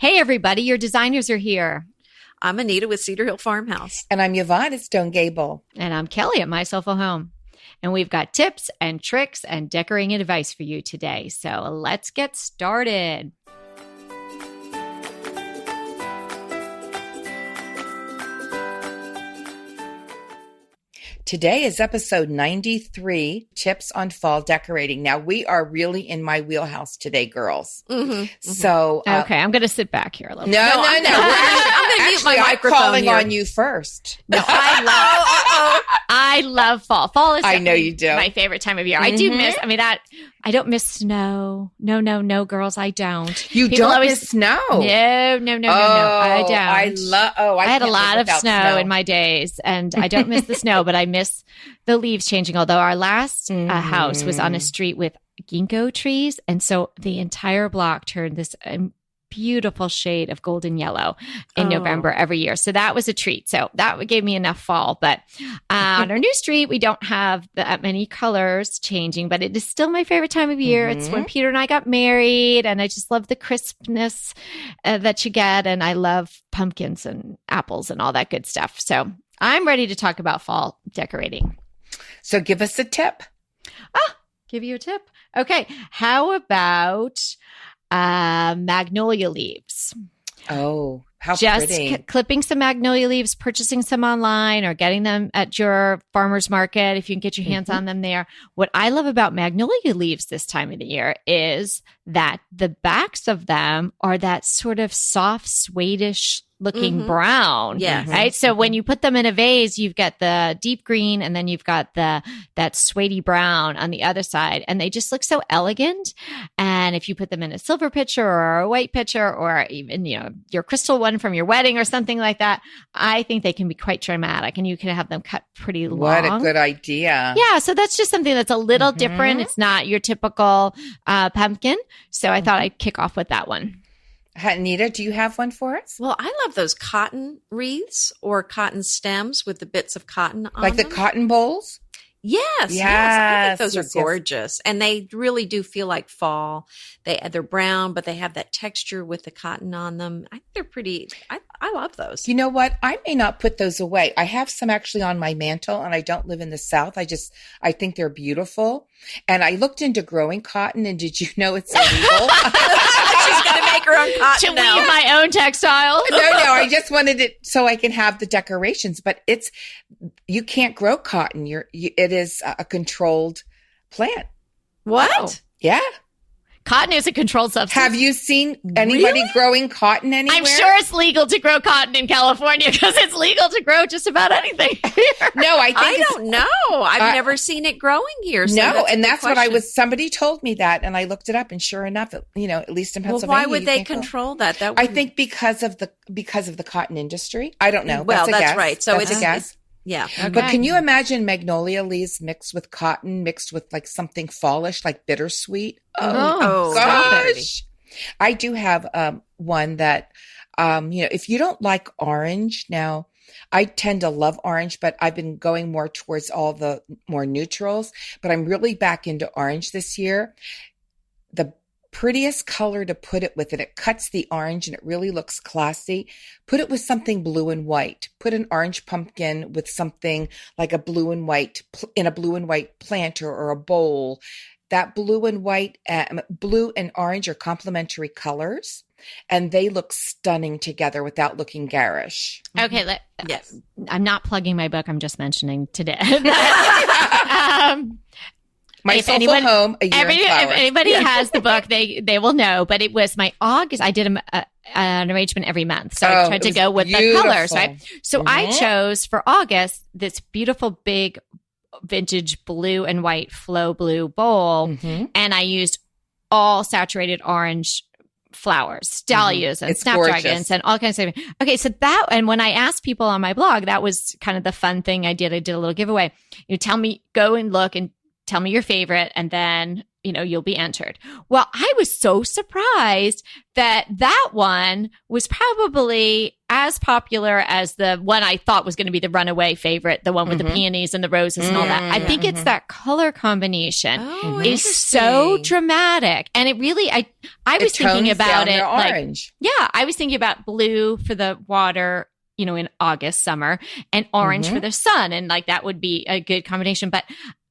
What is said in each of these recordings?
Hey, everybody, your designers are here. I'm Anita with Cedar Hill Farmhouse. And I'm Yvonne at Stone Gable. And I'm Kelly at Myself a Home. And we've got tips and tricks and decorating advice for you today. So let's get started. Today is episode 93, Tips on Fall Decorating. Now, we are really in my wheelhouse today, girls. So, okay, I'm going to sit back here a little bit. No. I'm going to mute my microphone. I'm calling here. on you first. No, I love fall. Fall is I know you do. My favorite time of year. I do miss, I don't miss snow. No, girls, I don't. You People don't always, miss snow? No, I don't. I had a lot of snow in my days, and I don't miss the snow, but I miss the leaves changing. Although our last house was on a street with ginkgo trees, and so the entire block turned this beautiful shade of golden yellow in November every year. So that was a treat. So that gave me enough fall. But on our new street, we don't have that many colors changing, but it is still my favorite time of year. It's when Peter and I got married, and I just love the crispness that you get. And I love pumpkins and apples and all that good stuff. So I'm ready to talk about fall decorating. So give us a tip. Give you a tip. Okay. How about magnolia leaves? Oh, how just pretty. Clipping some magnolia leaves, purchasing some online, or getting them at your farmer's market if you can get your hands on them there. What I love about magnolia leaves this time of the year is that the backs of them are that sort of soft, suede-ish looking brown. Yes. Right. So when you put them in a vase, you've got the deep green, and then you've got that suedey brown on the other side, and they just look so elegant. And if you put them in a silver pitcher or a white pitcher, or even, your crystal one from your wedding or something like that, I think they can be quite dramatic, and you can have them cut pretty long. What a good idea. Yeah. So that's just something that's a little different. It's not your typical pumpkin. So I thought I'd kick off with that one. Anita, do you have one for us? Well, I love those cotton wreaths or cotton stems with the bits of cotton on Like them. the cotton bowls? Yes. I think those are gorgeous. And they really do feel like fall. They're brown, but they have that texture with the cotton on them. I think they're pretty. I love those. You know what? I may not put those away. I have some actually on my mantle, and I don't live in the South. I think they're beautiful. And I looked into growing cotton, and did you know it's illegal? She's going to make her own cotton To now. weave my own textiles. No, I just wanted it so I can have the decorations, but you can't grow cotton. It is a controlled plant. What? Oh. Yeah. Cotton is a controlled substance. Have you seen anybody growing cotton anywhere? I'm sure it's legal to grow cotton in California, because it's legal to grow just about anything here. No, I don't know. I've never seen it growing here. So no, and that's what somebody told me that, and I looked it up, and sure enough, at least in Pennsylvania. Well, why would they control that? I think because of the cotton industry. I don't know. Well, that's right. So it's a guess. Yeah. Okay. But can you imagine magnolia leaves mixed with cotton, mixed with like something fallish, like bittersweet? Oh, gosh. I do have one that, if you don't like orange, now I tend to love orange, but I've been going more towards all the more neutrals, but I'm really back into orange this year. The prettiest color to put it with, and it cuts the orange and it really looks classy. Put it with something blue and white. Put an orange pumpkin with something like a blue and white in a blue and white planter or a bowl. That blue and white, blue and orange are complementary colors, and they look stunning together without looking garish. Okay. Yes. I'm not plugging my book. I'm just mentioning today. Myself a Home, A Year in Flowers. If anybody has the book, they will know. But it was my August. I did an arrangement every month, so I tried to go with the colors, right? So I chose for August this beautiful big vintage blue and white flow blue bowl, and I used all saturated orange flowers, dahlias and snapdragons and all kinds of things. Okay, so and when I asked people on my blog, that was kind of the fun thing I did. I did a little giveaway. Tell me, go and look and tell me your favorite, and then, you'll be entered. Well, I was so surprised that one was probably as popular as the one I thought was going to be the runaway favorite, the one with the peonies and the roses and all that. I think it's that color combination is so dramatic. And it really, I was thinking about it like, orange. Yeah, I was thinking about blue for the water, in August, summer, and orange for the sun. And like, that would be a good combination. But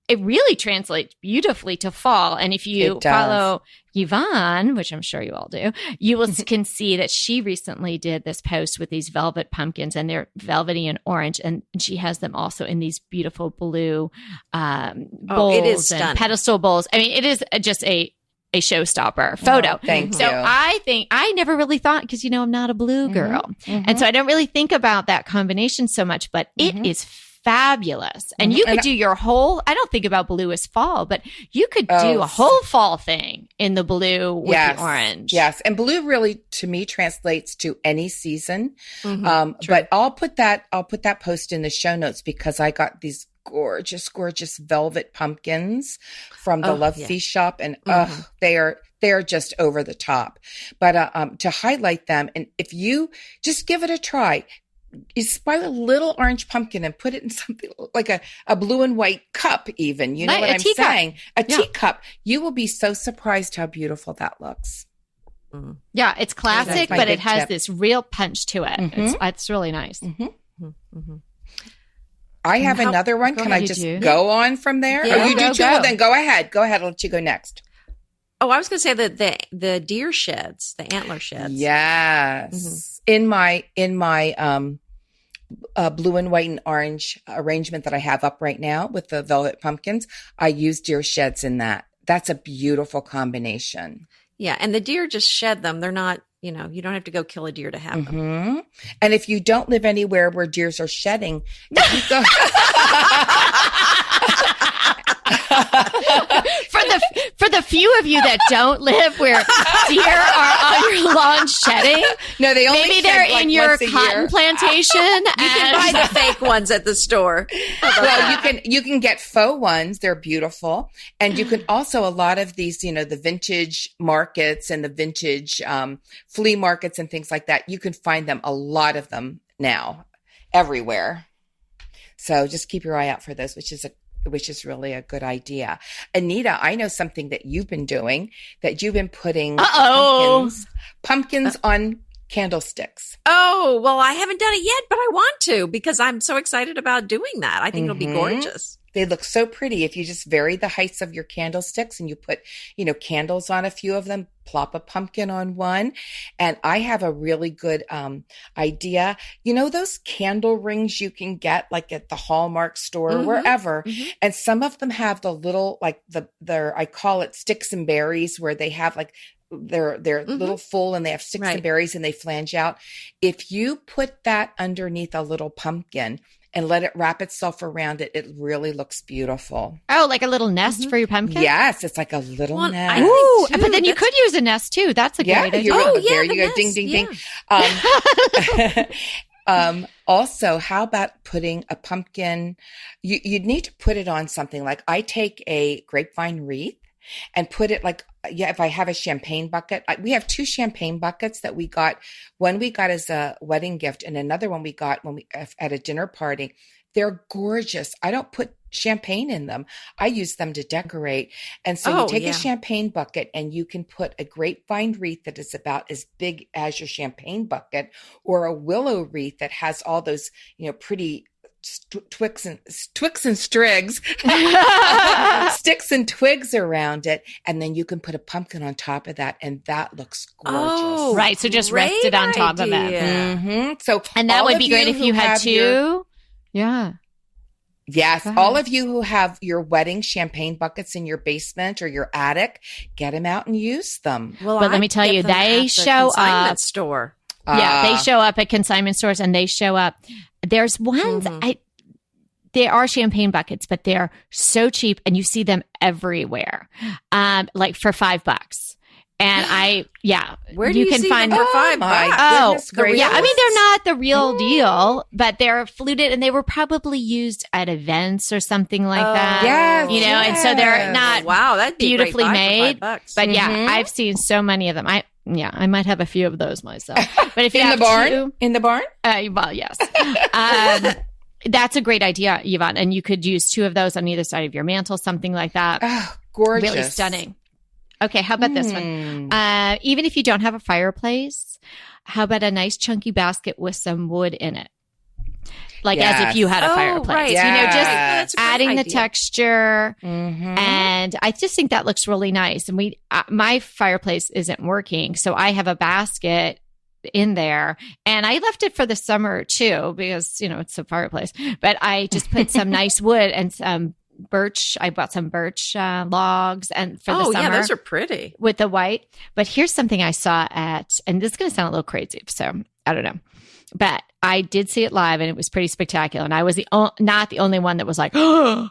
it really translates beautifully to fall. And if you follow Yvonne, which I'm sure you all do, you can see that she recently did this post with these velvet pumpkins, and they're velvety and orange. And she has them also in these beautiful blue bowls, it is and pedestal bowls. I mean, it is just a showstopper photo. Thank you. I think I never really thought, because I'm not a blue girl. And so I don't really think about that combination so much, but it is fabulous. And you could do your whole, I don't think about blue as fall, but you could do a whole fall thing in the blue with the orange. Yes. And blue really, to me, translates to any season. But I'll put that post in the show notes, because I got these gorgeous velvet pumpkins from the Love Feast shop, and they are just over the top. But to highlight them, and if you just give it a try, you spoil a little orange pumpkin and put it in something like a blue and white cup, even. You know what I'm saying? A teacup. You will be so surprised how beautiful that looks. Yeah, it's classic, but it has this real punch to it. It's really nice. I have another one. Can I just go on from there? Yeah, you do too? Well, then go ahead. Go ahead. I'll let you go next. Oh, I was going to say that the deer sheds, the antler sheds. Yes. In my blue and white and orange arrangement that I have up right now with the velvet pumpkins, I use deer sheds in that. That's a beautiful combination. Yeah. And the deer just shed them. They're not, you don't have to go kill a deer to have them. And if you don't live anywhere where deers are shedding, if you go... For the few of you that don't live where deer are on your lawn shedding, no, they only maybe they're in your cotton plantation. You can buy the fake ones at the store. Well, you can get faux ones; they're beautiful, and you can also, a lot of these, the vintage markets and the vintage flea markets and things like that. You can find them, a lot of them now, everywhere. So just keep your eye out for those, which is really a good idea. Anita, I know something that you've been doing, that you've been putting pumpkins on candlesticks. Oh, well, I haven't done it yet, but I want to, because I'm so excited about doing that. I think it'll be gorgeous. They look so pretty if you just vary the heights of your candlesticks and you put, candles on a few of them, plop a pumpkin on one. And I have a really good idea. Those candle rings you can get like at the Hallmark store or wherever. And some of them have the little, like I call it sticks and berries, where they have like they're little full and they have sticks and berries and they flange out. If you put that underneath a little pumpkin and let it wrap itself around it, it really looks beautiful. Oh, like a little nest for your pumpkin? Yes, it's like a little nest. Ooh, but then you could use a nest too. That's a great idea. There you go. Ding, ding, ding. Also, how about putting a pumpkin? You'd need to put it on something like, I take a grapevine wreath and put it like, if I have a champagne bucket, we have 2 champagne buckets that we got. One we got as a wedding gift, and another one we got at a dinner party. They're gorgeous. I don't put champagne in them. I use them to decorate. And so you take a champagne bucket and you can put a grapevine wreath that is about as big as your champagne bucket, or a willow wreath that has all those, pretty Twix and strigs, sticks and twigs around it, and then you can put a pumpkin on top of that, and that looks gorgeous. Oh, right. So just rest it on top of it. So, and that would be great if you had 2. Yes, all of you who have your wedding champagne buckets in your basement or your attic, get them out and use them. Well, but let me tell you, they show up. Store. They show up at consignment stores, and they show up. There's ones, they are champagne buckets, but they're so cheap, and you see them everywhere, like for $5. And where do you can find them for $5? Yeah. I mean, they're not the real deal, but they're fluted and they were probably used at events or something like that. Yes. You know, and so they're not that'd be beautifully made. But I've seen so many of them. I might have a few of those myself. But if you have in the barn? Well, yes. That's a great idea, Yvonne. And you could use 2 of those on either side of your mantle, something like that. Oh, gorgeous. Really stunning. Okay, how about this one? Even if you don't have a fireplace, how about a nice chunky basket with some wood in it? Like as if you had a fireplace. Right. You know, just adding the texture. And I just think that looks really nice. And my fireplace isn't working, so I have a basket in there, and I left it for the summer too because, you know, it's a fireplace. But I just put some nice wood and some birch. I bought some birch logs and for the summer. Oh, yeah, those are pretty. With the white. But here's something I saw and this is going to sound a little crazy, so I don't know. But I did see it live and it was pretty spectacular. And I was not the only one that was like, oh.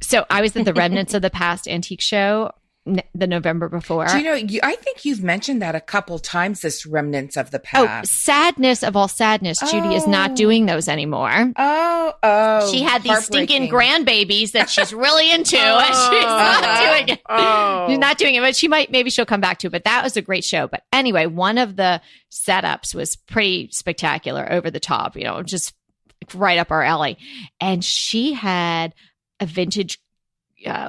So I was at the Remnants of the Past antique show the November before. Do you know, I think you've mentioned that a couple times, this Remnants of the Past. Sadness of all sadness. Judy is not doing those anymore. Oh. She had these stinking grandbabies that she's really into, and she's not doing it. She's not doing it, but maybe she'll come back to it. But that was a great show. But anyway, one of the setups was pretty spectacular, over the top, you know, just right up our alley. And she had a vintage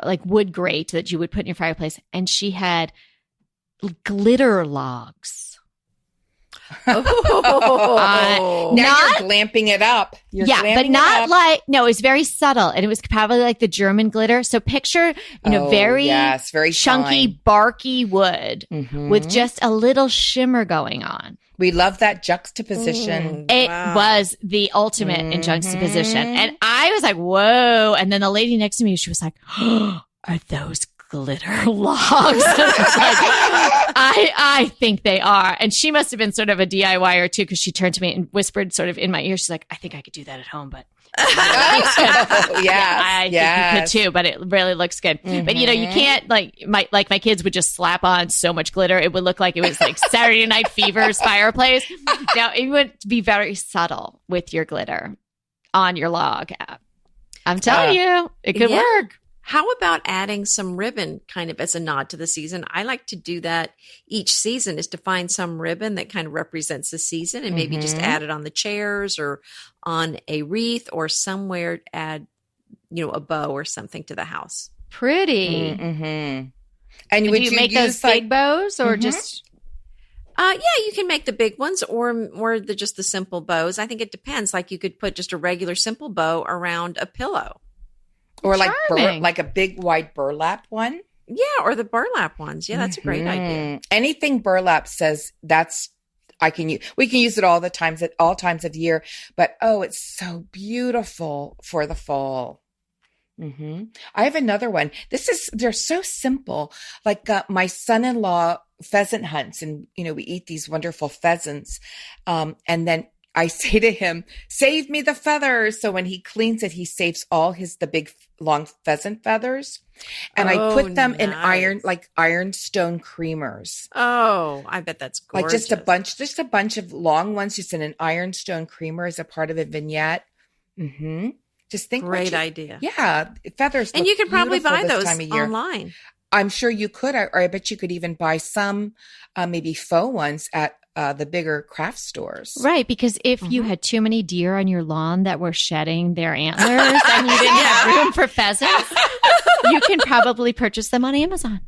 like wood grate that you would put in your fireplace, and she had glitter logs. Now you're glamping it up. But not like, no, it was very subtle, and it was probably like the German glitter. So picture, very chunky, fine, barky wood with just a little shimmer going on. We love that juxtaposition. It was the ultimate in juxtaposition. And I was like, whoa. And then the lady next to me, she was like, oh, are those glitter logs? I think they are. And she must have been sort of a DIYer too, because she turned to me and whispered sort of in my ear. She's like, I think I could do that at home, but I think you could too, but it really looks good. But you know, you can't like my kids would just slap on so much glitter. It would look like it was like Saturday Night Fever's fireplace. Now it would be very subtle with your glitter on your log. I'm telling you, it could work. How about adding some ribbon kind of as a nod to the season? I like to do that each season, is to find some ribbon that kind of represents the season and maybe just add it on the chairs or on a wreath or somewhere, add, a bow or something to the house. Pretty. And would you make those big bows or just... you can make the big ones or just the simple bows. I think it depends. Like you could put just a regular simple bow around a pillow. Or like a big wide burlap one. Yeah, or the burlap ones. Yeah, that's a great idea. Anything burlap says we can use it all times of year, but it's so beautiful for the fall. I have another one. They're so simple. Like my son-in-law pheasant hunts, and we eat these wonderful pheasants. And then I say to him, save me the feathers. So when he cleans it, he saves all the big long pheasant feathers. And I put them in ironstone creamers. Oh, I bet that's gorgeous. Like just a bunch of long ones, just in an ironstone creamer as a part of a vignette. Just think. Great idea. Yeah. Feathers. And you could probably buy those online. I'm sure you could, or I bet you could even buy some, maybe faux ones at the bigger craft stores. Right, because if you had too many deer on your lawn that were shedding their antlers and you didn't have room for pheasants, you can probably purchase them on Amazon.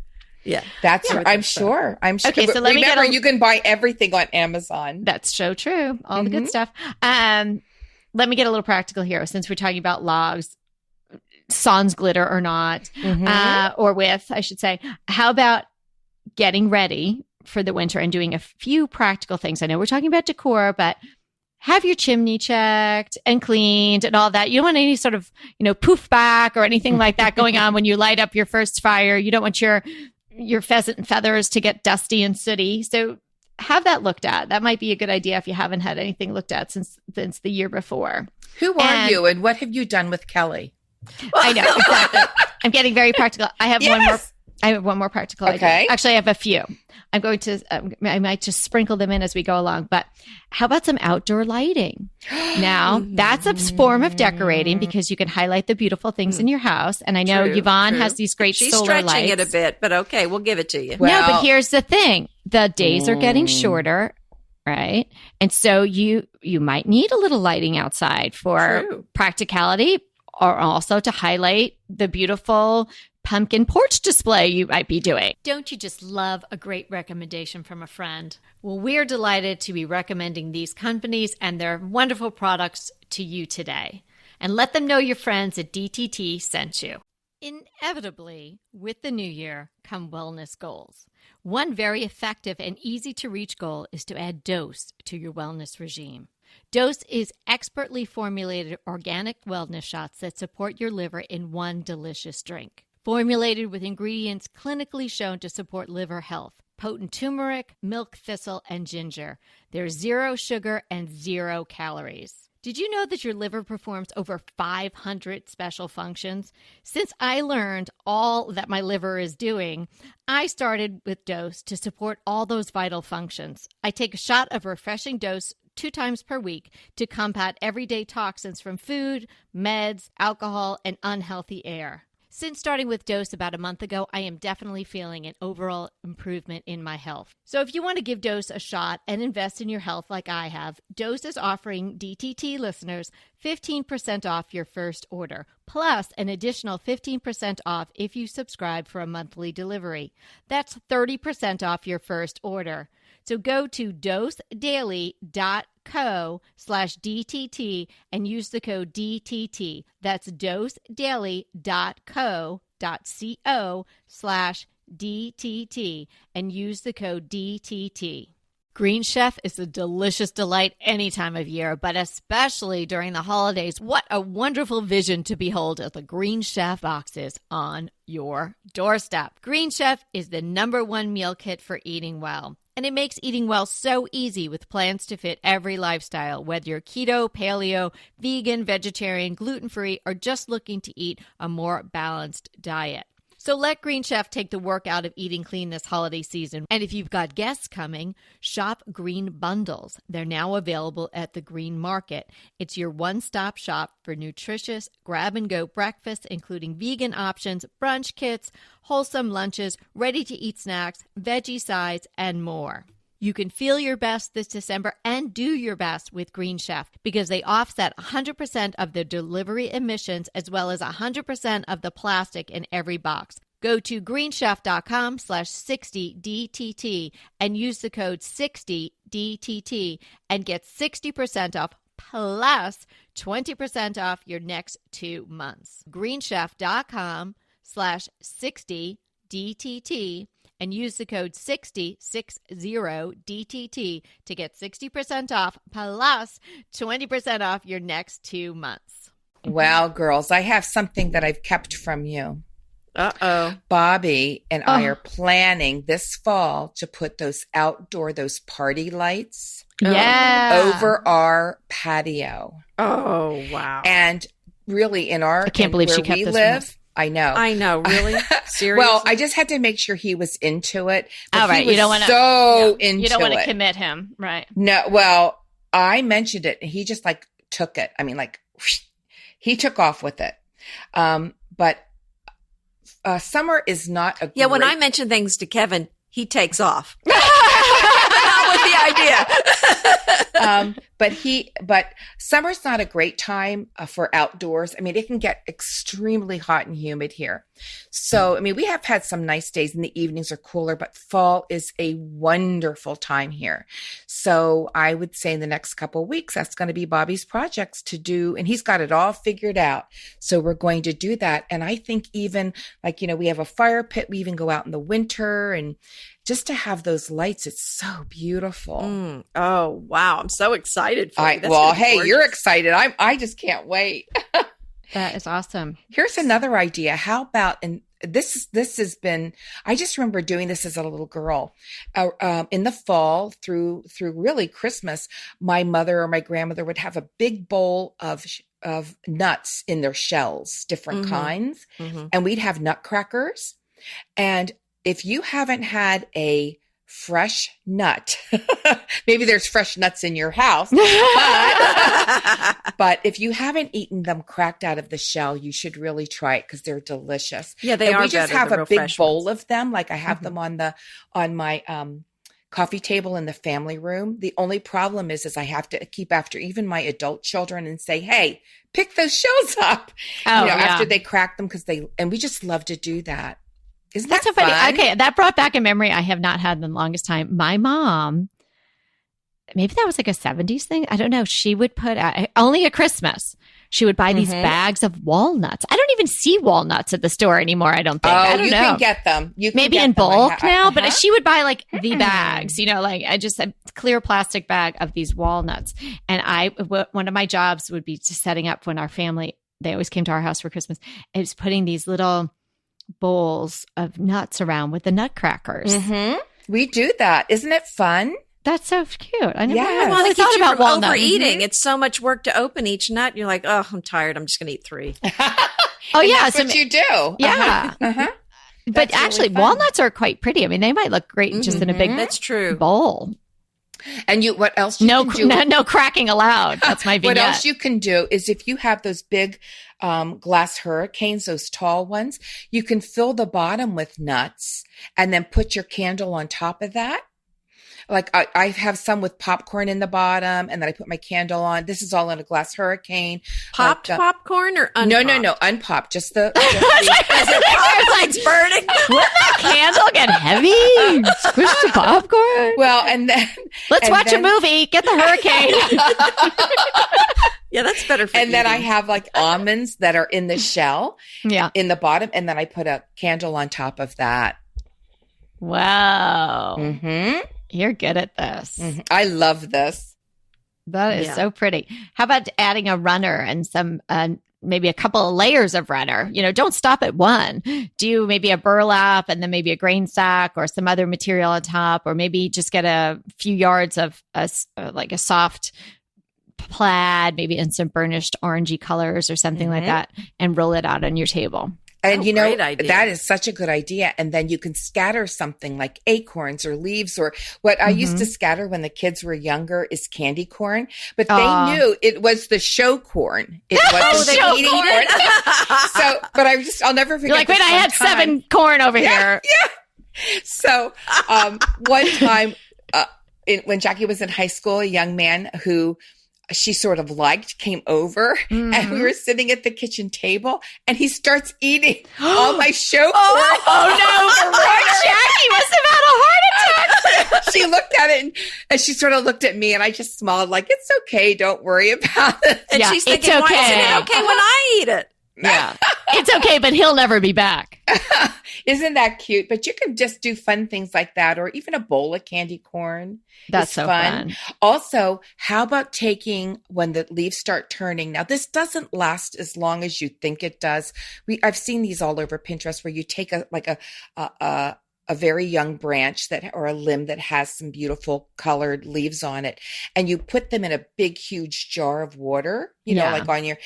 Yeah, I'm sure. Okay, so remember, you can buy everything on Amazon. That's so true. All the good stuff. Let me get a little practical here, since we're talking about logs, sans glitter or not, or with, I should say. How about getting ready for the winter and doing a few practical things? I know we're talking about decor, but have your chimney checked and cleaned and all that. You don't want any sort of, poof back or anything like that going on when you light up your first fire. You don't want your pheasant feathers to get dusty and sooty. So have that looked at. That might be a good idea if you haven't had anything looked at since the year before. Who are you and what have you done with Kelly? I know, exactly. I'm getting very practical. I have one more. I have one more practical idea. Actually, I have a few. I'm going to, I might just sprinkle them in as we go along, but how about some outdoor lighting? Now, that's a form of decorating because you can highlight the beautiful things in your house. And I know Yvonne has these great solar lights. She's stretching it a bit, but okay, we'll give it to you. Well, no, but here's the thing. The days are getting shorter, right? And so you might need a little lighting outside for practicality, or also to highlight the beautiful pumpkin porch display you might be doing. Don't you just love a great recommendation from a friend? Well, we're delighted to be recommending these companies and their wonderful products to you today. And let them know your friends at DTT sent you. Inevitably, with the new year come wellness goals. One very effective and easy to reach goal is to add dose to your wellness regime. Dose is expertly formulated organic wellness shots that support your liver in one delicious drink. Formulated with ingredients clinically shown to support liver health. Potent turmeric, milk thistle, and ginger. There's 0 sugar and 0 calories. Did you know that your liver performs over 500 special functions? Since I learned all that my liver is doing, I started with Dose to support all those vital functions. I take a shot of refreshing Dose 2 times per week to combat everyday toxins from food, meds, alcohol, and unhealthy air. Since starting with Dose about a month ago, I am definitely feeling an overall improvement in my health. So if you want to give Dose a shot and invest in your health like I have, Dose is offering DTT listeners 15% off your first order, plus an additional 15% off if you subscribe for a monthly delivery. That's 30% off your first order. So go to dosedaily.co/DTT and use the code DTT. That's dosedaily.co.co/DTT and use the code DTT. Green Chef is a delicious delight any time of year, but especially during the holidays. What a wonderful vision to behold as the Green Chef boxes on your doorstep. Green Chef is the #1 meal kit for eating well. And it makes eating well so easy with plans to fit every lifestyle, whether you're keto, paleo, vegan, vegetarian, gluten-free, or just looking to eat a more balanced diet. So let Green Chef take the work out of eating clean this holiday season. And if you've got guests coming, shop Green Bundles. They're now available at the Green Market. It's your one-stop shop for nutritious grab-and-go breakfasts, including vegan options, brunch kits, wholesome lunches, ready-to-eat snacks, veggie sides, and more. You can feel your best this December and do your best with Green Chef because they offset 100% of the delivery emissions as well as 100% of the plastic in every box. Go to greenchef.com/60DTT and use the code 60DTT and get 60% off plus 20% off your next 2 months. greenchef.com/60DTT and use the code 60DTT to get 60% off plus 20% off your next 2 months. Wow, girls, I have something that I've kept from you. Uh-oh. Bobby and I are planning this fall to put those party lights over our patio. Oh, wow. And really I can't believe she kept this live. I know. Really? Seriously? Well, I just had to make sure he was into it. All right. You don't want to into You don't want to it. commit him, right? No. Well, I mentioned it and he just took it. I mean, he took off with it. But summer is not a when I mention things to Kevin, he takes off. Not with the idea. But summer's not a great time for outdoors. I mean, it can get extremely hot and humid here. So, I mean, we have had some nice days and the evenings are cooler, but fall is a wonderful time here. So I would say in the next couple of weeks, that's going to be Bobby's projects to do. And he's got it all figured out. So we're going to do that. And I think even we have a fire pit. We even go out in the winter and just to have those lights, it's so beautiful. Oh, wow. I'm so excited for you. Hey, you're excited. I just can't wait. That is awesome. Here's another idea. How about, and this has been, I just remember doing this as a little girl. In the fall through really Christmas, my mother or my grandmother would have a big bowl of nuts in their shells, different kinds. Mm-hmm. And we'd have nutcrackers. And if you haven't had a fresh nut, maybe there's fresh nuts in your house, but if you haven't eaten them cracked out of the shell, you should really try it because they're delicious. Yeah, they are. We just have a big bowl ones. of them. Like I have them on my coffee table in the family room. The only problem is I have to keep after even my adult children and say, hey, pick those shells up, after they crack them and we just love to do that. Isn't that so fun? funny? Okay, that brought back a memory I have not had in the longest time. My mom, maybe that was like a 70s thing. I don't know. She would put only at Christmas. She would buy these bags of walnuts. I don't even see walnuts at the store anymore. I don't think. I don't know. You can get them. Maybe in bulk now, but she would buy like the bags, like I just a clear plastic bag of these walnuts. And one of my jobs would be just setting up when our family, they always came to our house for Christmas. It was putting these little bowls of nuts around with the nutcrackers. We do that. Isn't it fun? That's so cute. I never really thought about walnuts. Overeating. It's so much work to open each nut. You're like, oh, I'm tired. I'm just going to eat 3. That's what you do. Yeah. But actually, really walnuts are quite pretty. I mean, they might look great just in a big That's true. bowl. And what else you can do? No cracking allowed. That's my vignette. What else you can do is if you have those big glass hurricanes, those tall ones, you can fill the bottom with nuts and then put your candle on top of that. Like I have some with popcorn in the bottom, and then I put my candle on. This is all in a glass hurricane. Popped popcorn or unpopped? No, unpopped. Just the it's burning. Wouldn't that candle get heavy? Squish the popcorn. Well, and then let's watch a movie. Get the hurricane. Yeah, that's better for And eating. then I have like almonds that are in the shell, in the bottom, and then I put a candle on top of that. Wow. Mm-hmm. You're good at this. Mm-hmm. I love this. That is so pretty. How about adding a runner and some, maybe a couple of layers of runner? Don't stop at one. Do maybe a burlap and then maybe a grain sack or some other material on top, or maybe just get a few yards of like a soft plaid, maybe in some burnished orangey colors or something like that, and roll it out on your table. And that is such a good idea. And then you can scatter something like acorns or leaves, or what I used to scatter when the kids were younger is candy corn, but they knew it was the show corn. It wasn't the eating corn. So, but I'll never forget. You're like, wait, I had 7 corn over here. Yeah. So, one time, when Jackie was in high school, a young man who she sort of liked came over, and we were sitting at the kitchen table, and he starts eating all my show corn. Oh no! Jackie must have had a heart attack. She looked at it and she sort of looked at me, and I just smiled like, "It's okay, don't worry about it." And she's thinking, "Why isn't it okay when I eat it?" Yeah, it's okay, but he'll never be back. Isn't that cute? But you can just do fun things like that, or even a bowl of candy corn. That's so fun. Also, how about taking when the leaves start turning? Now, this doesn't last as long as you think it does. I've seen these all over Pinterest where you take a very young branch or a limb that has some beautiful colored leaves on it, and you put them in a big, huge jar of water, like on your,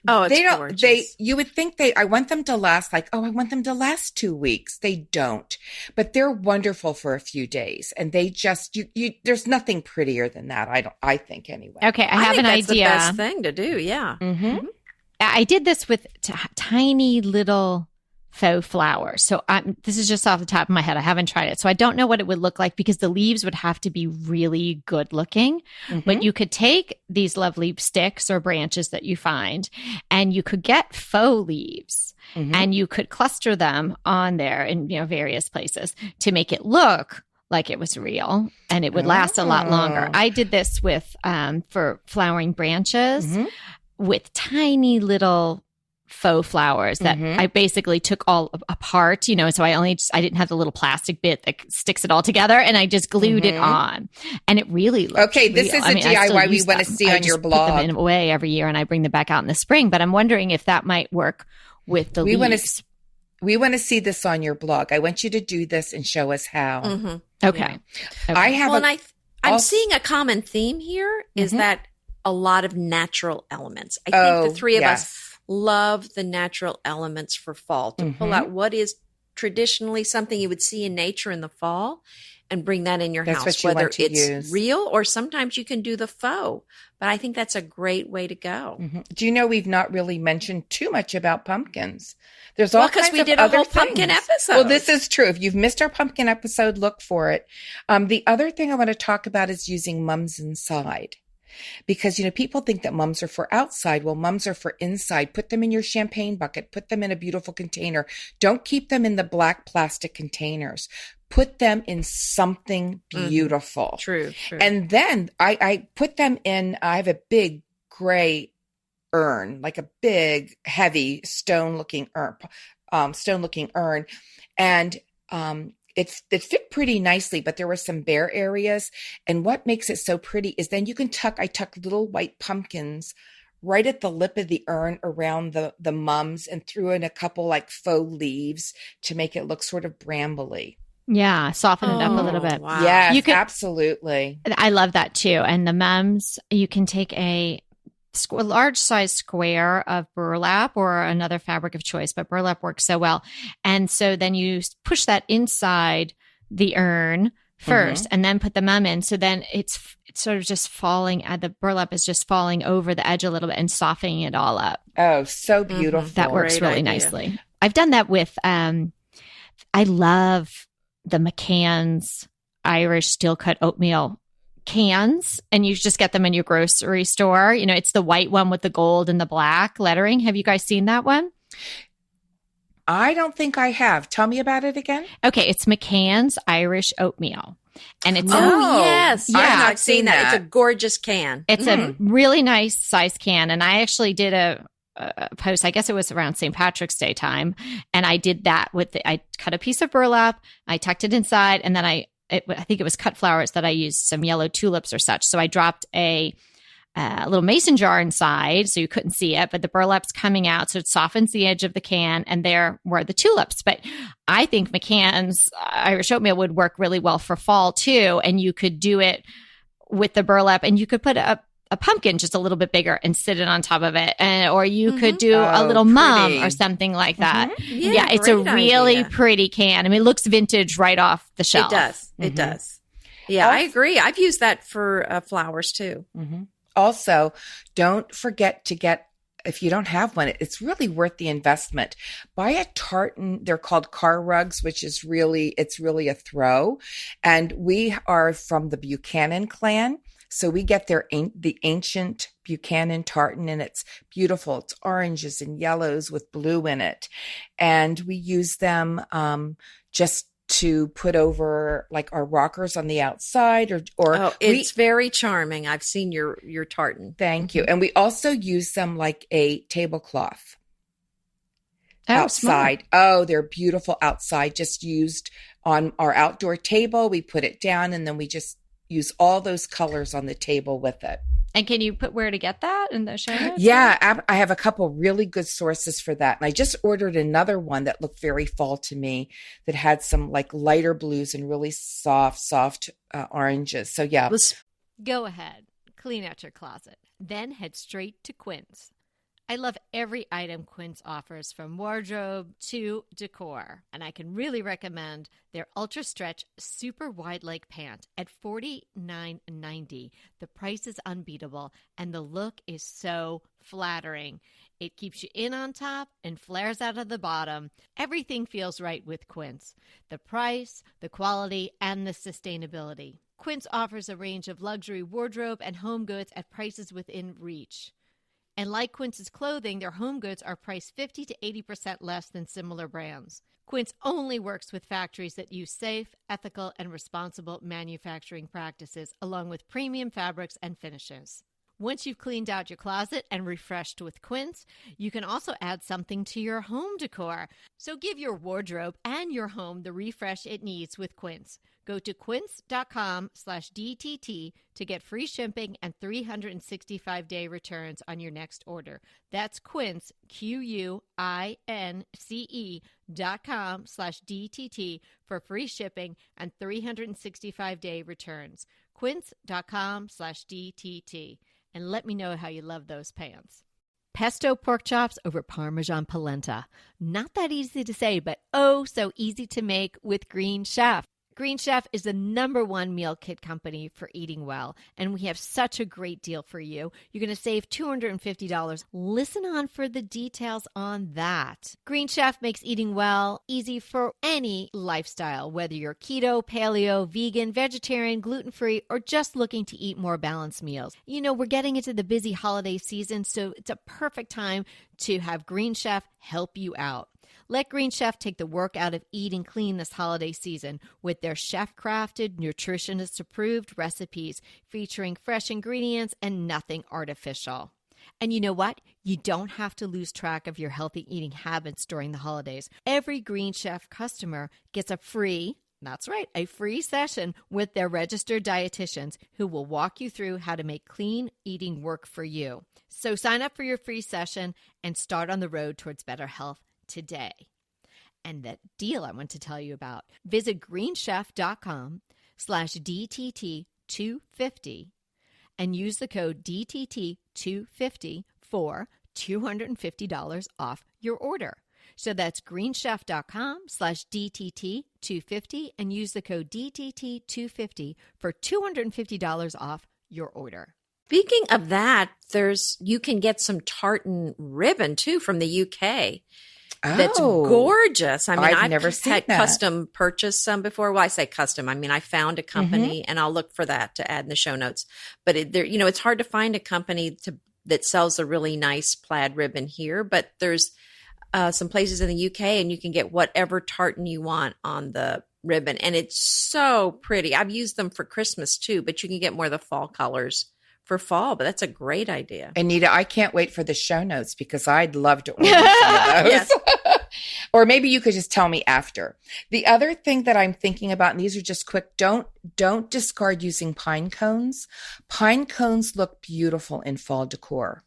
it's gorgeous. You would think I want them to last I want them to last 2 weeks. They don't, but they're wonderful for a few days, and they just, there's nothing prettier than that. I think anyway. Okay. I have an idea. That's the best thing to do. Yeah. Mm-hmm. I did this with tiny little faux flowers. So this is just off the top of my head. I haven't tried it. So I don't know what it would look like because the leaves would have to be really good looking. But you could take these lovely sticks or branches that you find, and you could get faux leaves and you could cluster them on there in various places to make it look like it was real, and it would last a lot longer. I did this with for flowering branches with tiny little faux flowers that I basically took all apart, so I didn't have the little plastic bit that sticks it all together, and I just glued it on, and it really looked okay. This is a DIY we want to see on your blog. Put them away every year, and I bring them back out in the spring. But I'm wondering if that might work with the leaves. We want to see this on your blog. I want you to do this and show us how. Okay. I have. I'm seeing a common theme here is that a lot of natural elements. I think the three of us love the natural elements for fall to pull out what is traditionally something you would see in nature in the fall and bring that in your That's house, what you whether want to it's use. real or sometimes you can do the faux. But I think that's a great way to go. Mm-hmm. Do you know we've not really mentioned too much about pumpkins? There's all kinds of other things. Because we did a whole pumpkin episode. Well, this is true. If you've missed our pumpkin episode, look for it. The other thing I want to talk about is using mums inside. Because, people think that mums are for outside. Well, mums are for inside. Put them in your champagne bucket. Put them in a beautiful container. Don't keep them in the black plastic containers. Put them in something beautiful. True. And then I put them in, I have a big gray urn, like a big, heavy stone-looking urn. And it fit pretty nicely, but there were some bare areas. And what makes it so pretty is then you can I tuck little white pumpkins right at the lip of the urn around the mums and threw in a couple like faux leaves to make it look sort of brambly. Yeah, soften it up a little bit. Wow. Yes, absolutely. I love that too. And the mums, you can take a large size square of burlap or another fabric of choice, but burlap works so well. And so then you push that inside the urn first and then put the mum in. So then it's sort of just falling, the burlap is just falling over the edge a little bit and softening it all up. Oh, so beautiful. That works really nicely. I've done that with, I love the McCann's Irish steel cut oatmeal cans, and you just get them in your grocery store. It's the white one with the gold and the black lettering. Have you guys seen that one? I don't think I have. Tell me about it again. Okay, it's McCann's Irish oatmeal. And it's yes. Yeah. I've not seen that. It's a gorgeous can. It's a really nice size can. And I actually did a post, I guess it was around St. Patrick's Day time. And I did that I cut a piece of burlap, I tucked it inside, and then I think it was cut flowers that I used, some yellow tulips or such. So I dropped a little mason jar inside so you couldn't see it, but the burlap's coming out. So it softens the edge of the can, and there were the tulips. But I think McCann's Irish oatmeal would work really well for fall too. And you could do it with the burlap, and you could put a pumpkin just a little bit bigger and sit it on top of it. Or you could do a little mum or something like that. Yeah, it's a really pretty can. I mean, it looks vintage right off the shelf. It does. It does. Yeah, I agree. I've used that for flowers too. Also, don't forget to get, if you don't have one, it's really worth the investment. Buy a tartan. They're called car rugs, which is it's really a throw. And we are from the Buchanan clan. So we get the ancient Buchanan tartan, and it's beautiful. It's oranges and yellows with blue in it. And we use them just to put over like our rockers on the outside it's very charming. I've seen your tartan. Thank you. And we also use them like a tablecloth outside. Oh, they're beautiful outside, just used on our outdoor table. We put it down, and then we just use all those colors on the table with it. And can you put where to get that in the show notes? Yeah, I have a couple really good sources for that. And I just ordered another one that looked very fall to me, that had some like lighter blues and really soft oranges. So yeah. Go ahead, clean out your closet, then head straight to Quince. I love every item Quince offers, from wardrobe to decor, and I can really recommend their Ultra Stretch Super Wide Leg Pant at $49.90. The price is unbeatable, and the look is so flattering. It keeps you in on top and flares out of the bottom. Everything feels right with Quince. The price, the quality, and the sustainability. Quince offers a range of luxury wardrobe and home goods at prices within reach. And like Quince's clothing, their home goods are priced 50 to 80% less than similar brands. Quince only works with factories that use safe, ethical, and responsible manufacturing practices, along with premium fabrics and finishes. Once you've cleaned out your closet and refreshed with Quince, you can also add something to your home decor. So give your wardrobe and your home the refresh it needs with Quince. Go to quince.com/DTT to get free shipping and 365-day returns on your next order. That's Quince, QUINCE.com/DTT for free shipping and 365-day returns. Quince.com/DTT. And let me know how you love those pants. Pesto pork chops over Parmesan polenta. Not that easy to say, but oh so easy to make with Green Chef. Green Chef is the #1 meal kit company for eating well, and we have such a great deal for you. You're going to save $250. Listen on for the details on that. Green Chef makes eating well easy for any lifestyle, whether you're keto, paleo, vegan, vegetarian, gluten-free, or just looking to eat more balanced meals. You know, we're getting into the busy holiday season, so it's a perfect time to have Green Chef help you out. Let Green Chef take the work out of eating clean this holiday season with their chef-crafted, nutritionist-approved recipes featuring fresh ingredients and nothing artificial. And you know what? You don't have to lose track of your healthy eating habits during the holidays. Every Green Chef customer gets a free session with their registered dietitians who will walk you through how to make clean eating work for you. So sign up for your free session and start on the road towards better health today. And that deal I want to tell you about, visit greenchef.com/DTT250 and use the code DTT250 for $250 off your order. So that's greenchef.com/DTT250 and use the code DTT250 for $250 off your order. Speaking of that, you can get some tartan ribbon too from the UK. That's gorgeous. I mean, I've never had custom purchased some before. Well, I say custom. I mean, I found a company, and I'll look for that to add in the show notes. But it's hard to find a company that sells a really nice plaid ribbon here. But there's some places in the UK, and you can get whatever tartan you want on the ribbon, and it's so pretty. I've used them for Christmas too, but you can get more of the fall colors for fall, but that's a great idea. Anita, I can't wait for the show notes because I'd love to order some of those. Yes. Or maybe you could just tell me after. The other thing that I'm thinking about, and these are just quick, don't discard using pine cones. Pine cones look beautiful in fall decor.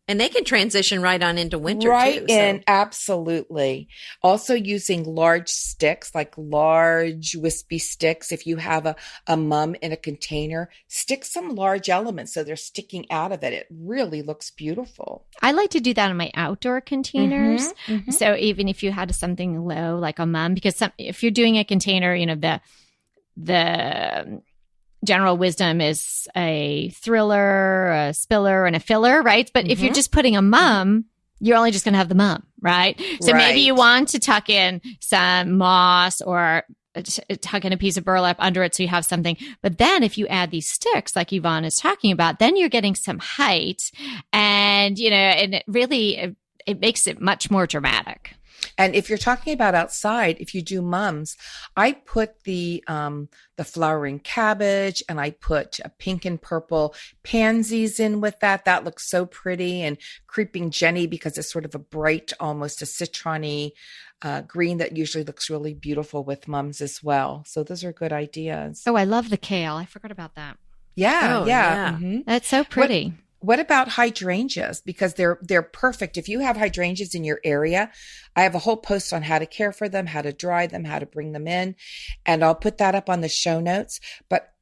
And they can transition right on into winter right too. In, absolutely. Also using large sticks, like large wispy sticks. If you have a mum in a container, stick some large elements so they're sticking out of it. It really looks beautiful. I like to do that in my outdoor containers. So even if you had something low, like a mum, because if you're doing a container, the general wisdom is a thriller, a spiller, and a filler, right? But if you're just putting a mum, you're only just going to have the mum, right? So maybe you want to tuck in some moss or tuck in a piece of burlap under it so you have something. But then if you add these sticks like Yvonne is talking about, then you're getting some height and, and it really, it makes it much more dramatic. And if you're talking about outside, if you do mums, I put the flowering cabbage and I put a pink and purple pansies in with that. That looks so pretty. And creeping Jenny, because it's sort of a bright, almost a citron-y green that usually looks really beautiful with mums as well. So those are good ideas. Oh, I love the kale. I forgot about that. Yeah. That's so pretty. What about hydrangeas? Because they're perfect. If you have hydrangeas in your area, I have a whole post on how to care for them, how to dry them, how to bring them in, and I'll put that up on the show notes. But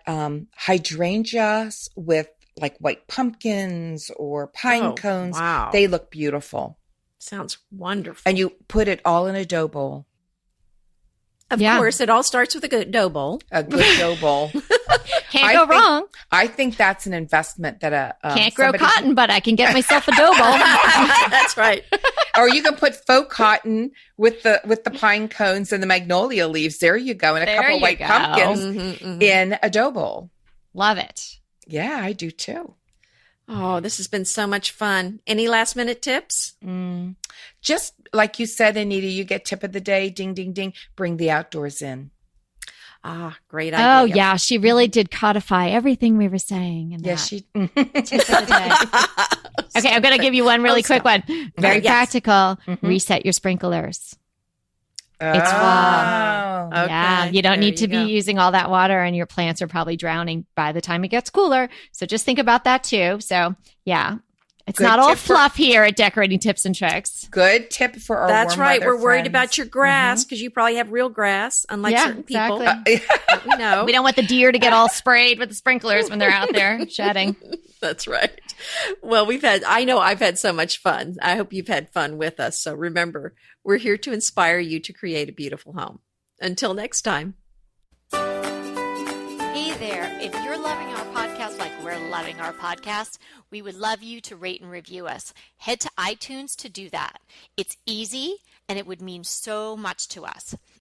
hydrangeas with like white pumpkins or pine cones, they look beautiful. Sounds wonderful. And you put it all in a dough bowl. Of course, it all starts with a good dough bowl. A good dough bowl. Can't go wrong. I think that's an investment that can't grow cotton, but I can get myself a dough bowl. That's right. Or you can put faux cotton with the pine cones and the magnolia leaves. There you go, and a couple white pumpkins in a dough bowl. Love it. Yeah, I do too. Oh, this has been so much fun. Any last minute tips? Just like you said, Anita, you get tip of the day. Ding, ding, ding. Bring the outdoors in. Ah, great idea. Oh, yeah. She really did codify everything we were saying. Yes, she. Tip of the day. Okay, I'm going to give you one really quick one. Very practical. Reset your sprinklers. It's fall. Okay. Yeah, you don't need to be using all that water, and your plants are probably drowning by the time it gets cooler. So just think about that too. So yeah, it's not all fluff here at Decorating Tips and Tricks. Good tip for our That's right. We're worried friends. about your grass because you probably have real grass, unlike certain people. Exactly. We know. We don't want the deer to get all sprayed with the sprinklers when they're out there shedding. That's right. Well, I know I've had so much fun. I hope you've had fun with us. So remember, we're here to inspire you to create a beautiful home. Until next time. Hey there. If you're loving our podcast like we're loving our podcast, we would love you to rate and review us. Head to iTunes to do that. It's easy and it would mean so much to us.